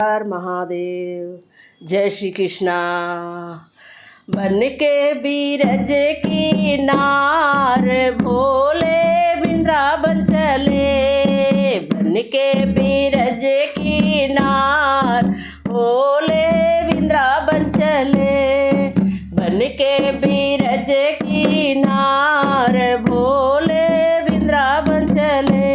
हर महादेव। जय श्री कृष्णा। बन के बीरज की नार भोले वृंदावन चले, बन के बीरज की नार भोले वृंदावन चले, बन के बीरज की नार भोले वृंदावन चले।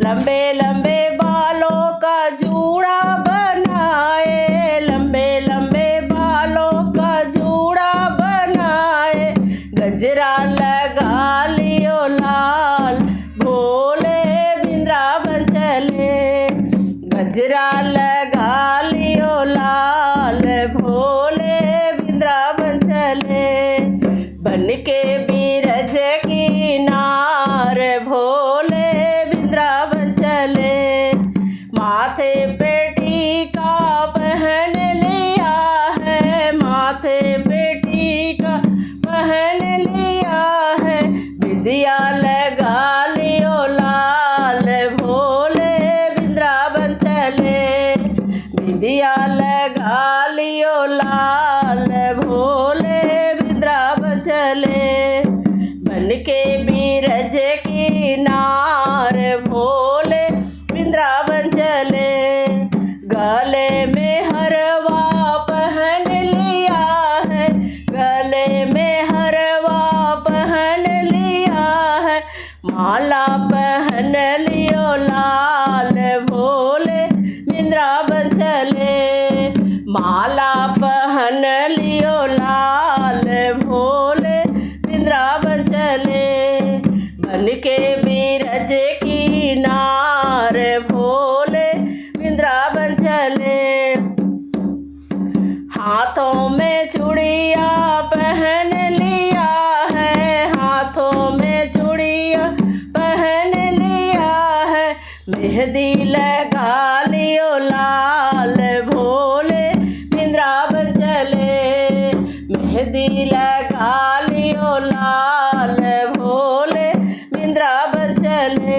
लंबे लंबे बालों का जूड़ा बनाए, लंबे लंबे बालों का जूड़ा बनाए, गजरा लगा लियो लाल भोले वृंदावन चले, गजरा लगा लियो लाल भोले वृंदावन चले। बन के बीरज की नार भोले वृंदावन चले, माथे पे टीका पहन लिया है, माथे पे टीका पहन लिया है, विद्या लगा लियो लाल भोले वृंदावन चले, विद्या लगा लियो लाल भोले वृंदावन चले। बन के बीरज की नार भोले वृंदावन चले, गले में हरवा पहन लिया है, गले में हरवा पहन लिया है, माला पहन लियो लाल भोले वृंदावन चले, माला पहन लियो लाल भोले वृंदावन चले। बन के बीरज की नार भोले वृंदावन चले, हाथों में चूड़िया पहन लिया है, हाथों में चूड़िया पहन लिया है, मेहंदी लगा लियो लाल भोले वृंदावन चले, मेहंदी लगा लियो लाल भोले वृंदावन चले।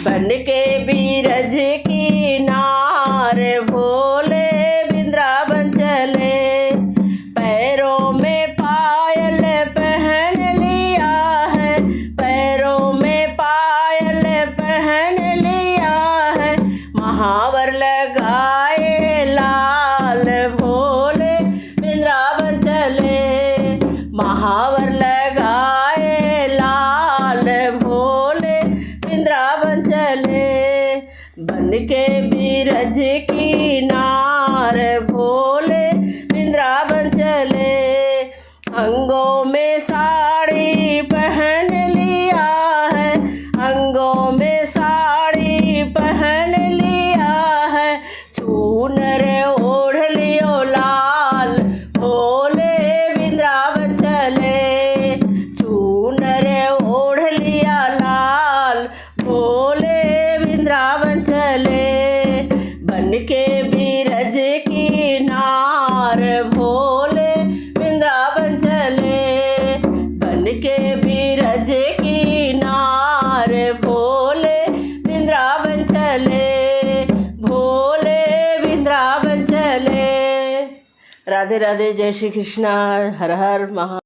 बन के बीरज की नार भोले वृंदावन चले, पैरों में पायल पहन लिया है, पैरों में पायल पहन लिया है, महावर लगाए लाल भोले वृंदावन चले, महावर लगाए लाल भोले वृंदावन चले। बन के बीरज की नार भोले वृंदावन चले, अंगों में साड़ी पहन लिया है, अंगों में साड़ी पहन लिया है, चूनर ओढ़ लियो लाल भोले वृंदावन चले, चूनर ओढ़ लिया लाल भोले वृंदावन चले। बन के बीरज की नार भोले वृंदावन चले, बन के बीरज की नार भोले वृंदावन चले, भोले वृंदावन चले। राधे राधे। जय श्री कृष्णा। हर हर महा